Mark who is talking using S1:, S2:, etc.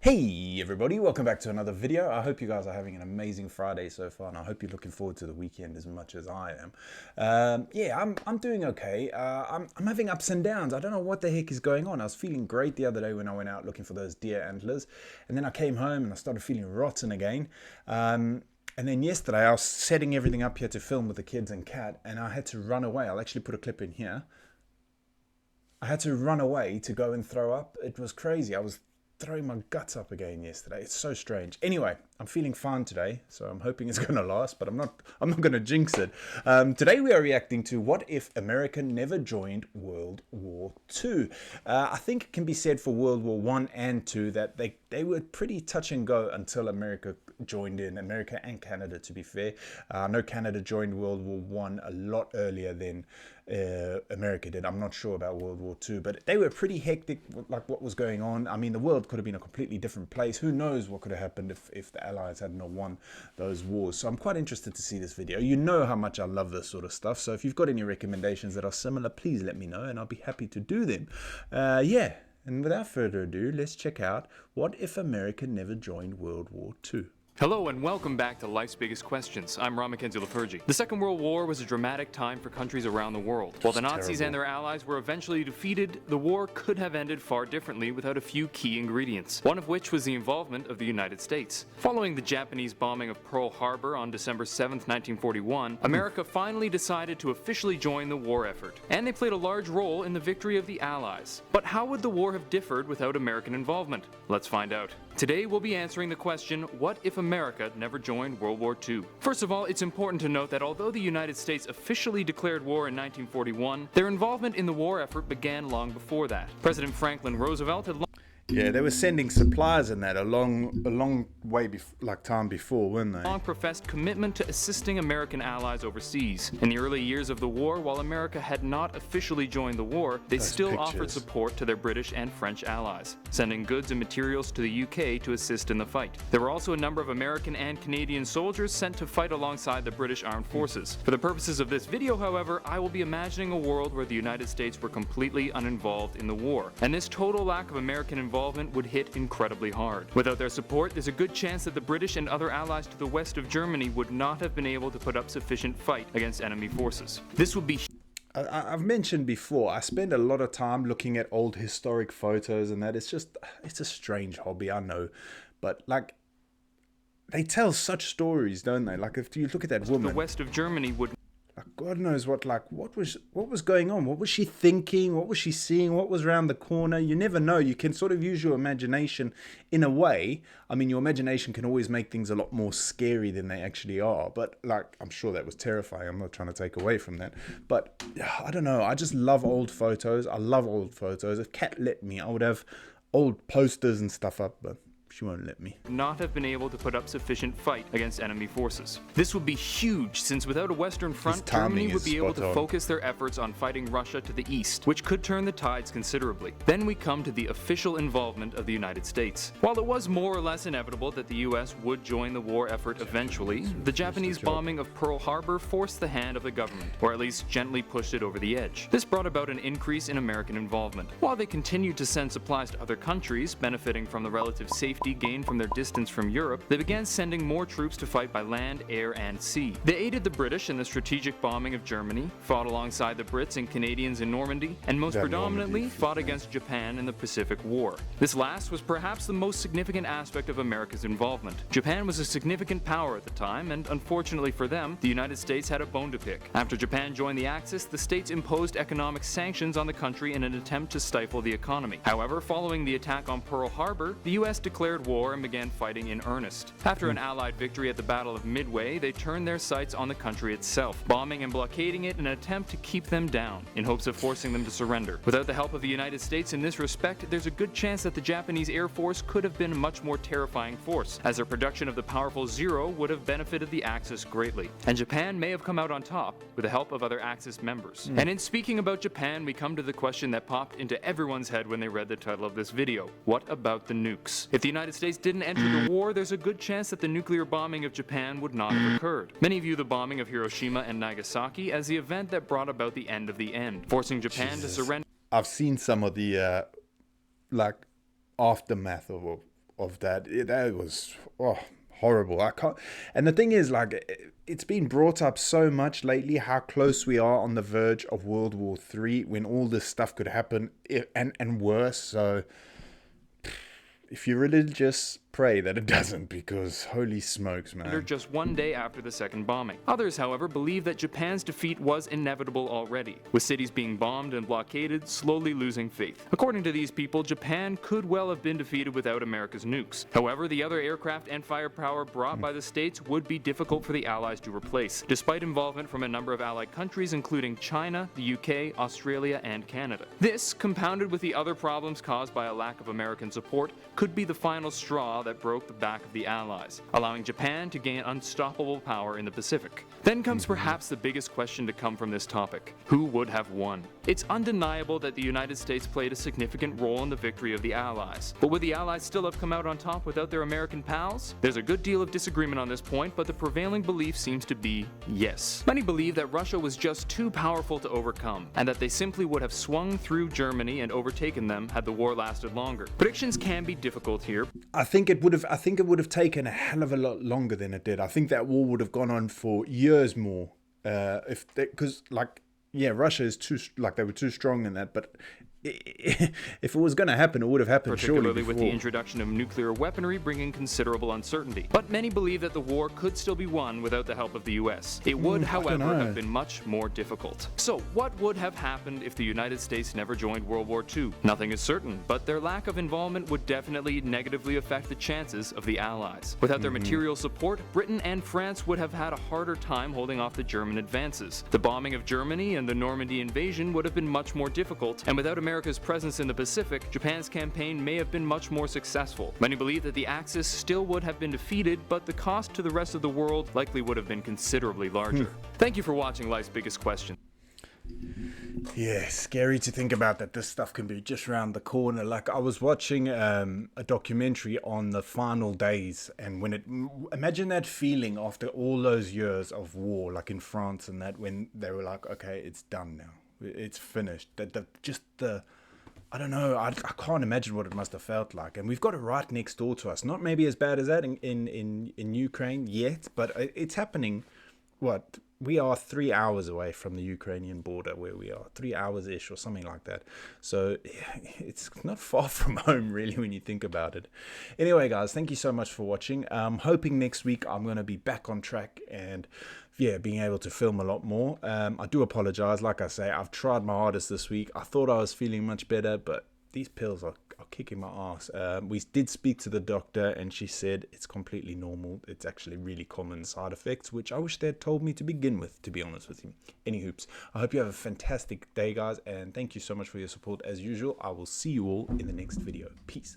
S1: Hey everybody, welcome back to another video. I hope you guys are having an amazing Friday so far, and I hope you're looking forward to the weekend as much as I am. I'm doing okay. I'm having ups and downs. I don't know what the heck is going on. I was feeling great the other day when I went out looking for those deer antlers, and then I came home and I started feeling rotten again. And then yesterday I was setting everything up here to film with the kids and cat, and I had to run away. I'll actually put a clip in here. I had to run away to go and throw up. It was crazy. I was throwing my guts up again yesterday. It's so strange. Anyway, I'm feeling fine today, so I'm hoping it's going to last, but I'm not going to jinx it. Today we are reacting to what if America never joined World War II. I think it can be said for World War I and II that they were pretty touch and go until America joined in. America and Canada, to be fair. I know Canada joined World War I a lot earlier than America did. I'm not sure about World War II, but they were pretty hectic, like what was going on. I mean, the world could have been a completely different place. Who knows what could have happened if the Allies hadn't won those wars. So I'm quite interested to see this video. You know how much I love this sort of stuff, so if you've got any recommendations that are similar, please let me know and I'll be happy to do them. And without further ado, let's check out what if America never joined World War II.
S2: Hello and welcome back to Life's Biggest Questions. I'm Ron Mackenzie Lafergie. The Second World War was a dramatic time for countries around the world. While the Nazis and their allies were eventually defeated, the war could have ended far differently without a few key ingredients, one of which was the involvement of the United States. Following the Japanese bombing of Pearl Harbor on December 7, 1941, America finally decided to officially join the war effort, and they played a large role in the victory of the Allies. But how would the war have differed without American involvement? Let's find out. Today we'll be answering the question, what if America never joined World War II? First of all, it's important to note that although the United States officially declared war in 1941, their involvement in the war effort began long before that. President Franklin Roosevelt had
S1: Yeah, they were sending supplies in that a long way time before, weren't they?
S2: long professed commitment to assisting American allies overseas. In the early years of the war, while America had not officially joined the war, they still offered support to their British and French allies, sending goods and materials to the UK to assist in the fight. There were also a number of American and Canadian soldiers sent to fight alongside the British armed forces. For the purposes of this video, however, I will be imagining a world where the United States were completely uninvolved in the war, and this total lack of American involvement would hit incredibly hard. Without their support, there's a good chance that the British and other allies to the west of Germany would not have been able to put up sufficient fight against enemy forces. This would be
S1: I've mentioned before, I spend a lot of time looking at old historic photos and that. It's a strange hobby, I know, but like, they tell such stories, don't they? Like, if you look at that woman,
S2: the west of Germany would,
S1: like, God knows what was going on? What was she thinking? What was she seeing? What was around the corner? You never know. You can sort of use your imagination in a way. I mean, your imagination can always make things a lot more scary than they actually are. But, like, I'm sure that was terrifying. I'm not trying to take away from that. But, I don't know. I just love old photos. I love old photos. If Kat let me, I would have old posters and stuff up, but she won't let me.
S2: Not have been able to put up sufficient fight against enemy forces. This would be huge, since without a Western front, Germany would be able to focus their efforts on fighting Russia to the east, which could turn the tides considerably. Then we come to the official involvement of the United States. While it was more or less inevitable that the US would join the war effort eventually, the Japanese bombing of Pearl Harbor forced the hand of the government, or at least gently pushed it over the edge. This brought about an increase in American involvement. While they continued to send supplies to other countries, benefiting from the relative safety gained from their distance from Europe, they began sending more troops to fight by land, air, and sea. They aided the British in the strategic bombing of Germany, fought alongside the Brits and Canadians in Normandy, and most predominantly fought against Japan in the Pacific War. This last was perhaps the most significant aspect of America's involvement. Japan was a significant power at the time, and unfortunately for them, the United States had a bone to pick. After Japan joined the Axis, the states imposed economic sanctions on the country in an attempt to stifle the economy. However, following the attack on Pearl Harbor, the US declared war and began fighting in earnest. After an Allied victory at the Battle of Midway, they turned their sights on the country itself, bombing and blockading it in an attempt to keep them down, in hopes of forcing them to surrender. Without the help of the United States in this respect, there's a good chance that the Japanese Air Force could have been a much more terrifying force, as their production of the powerful Zero would have benefited the Axis greatly. And Japan may have come out on top, with the help of other Axis members. And in speaking about Japan, we come to the question that popped into everyone's head when they read the title of this video. What about the nukes? If the United States didn't enter the war, there's a good chance that the nuclear bombing of Japan would not have occurred. Many view the bombing of Hiroshima and Nagasaki as the event that brought about the end of the end, forcing Japan to surrender.
S1: I've seen some of the like aftermath of of that. That was horrible. I can't. And the thing is, like, it's been brought up so much lately how close we are on the verge of World War III, when all this stuff could happen, and worse. So if you're religious, pray that it doesn't, because holy smokes, man.
S2: Just one day after the second bombing. Others, however, believe that Japan's defeat was inevitable already, with cities being bombed and blockaded, slowly losing faith. According to these people, Japan could well have been defeated without America's nukes. However, the other aircraft and firepower brought by the States would be difficult for the Allies to replace, despite involvement from a number of Allied countries including China, the UK, Australia, and Canada. This, compounded with the other problems caused by a lack of American support, could be the final straw that broke the back of the Allies, allowing Japan to gain unstoppable power in the Pacific. Then comes perhaps the biggest question to come from this topic: who would have won? It's undeniable that the United States played a significant role in the victory of the Allies. But would the Allies still have come out on top without their American pals? There's a good deal of disagreement on this point, but the prevailing belief seems to be yes. Many believe that Russia was just too powerful to overcome, and that they simply would have swung through Germany and overtaken them had the war lasted longer. Predictions can be difficult here.
S1: I think it would have taken a hell of a lot longer than it did. I think that war would have gone on for years more. Because Russia is they were too strong in that, but if it was going to happen, it would have happened
S2: particularly with the introduction of nuclear weaponry bringing considerable uncertainty. But many believe that the war could still be won without the help of the US. It would, however, have been much more difficult. So what would have happened if the United States never joined World War II? Nothing is certain, but their lack of involvement would definitely negatively affect the chances of the Allies. Without their material support, Britain and France would have had a harder time holding off the German advances. The bombing of Germany and the Normandy invasion would have been much more difficult, and without America's presence in the Pacific, Japan's campaign may have been much more successful. Many believe that the Axis still would have been defeated, but the cost to the rest of the world likely would have been considerably larger. Thank you for watching Life's Biggest Question.
S1: Yeah, scary to think about that this stuff can be just around the corner. Like, I was watching a documentary on the final days, and imagine that feeling after all those years of war, like in France and that, when they were like, okay, it's done now. It's finished. I don't know. I can't imagine what it must have felt like. And we've got it right next door to us. Not maybe as bad as that in Ukraine yet, but it's happening. What? We are 3 hours away from the Ukrainian border, where we are 3 hours-ish or something like that. So it's not far from home, really, when you think about it. Anyway, guys, thank you so much for watching. I'm hoping next week I'm going to be back on track and being able to film a lot more. I do apologize. Like I say, I've tried my hardest this week. I thought I was feeling much better, but these pills are kicking my ass. We did speak to the doctor, and she said it's completely normal. It's actually really common side effects, which I wish they had told me to begin with, to be honest with you. Any hoops. I hope you have a fantastic day, guys, and thank you so much for your support as usual. I will see you all in the next video. Peace.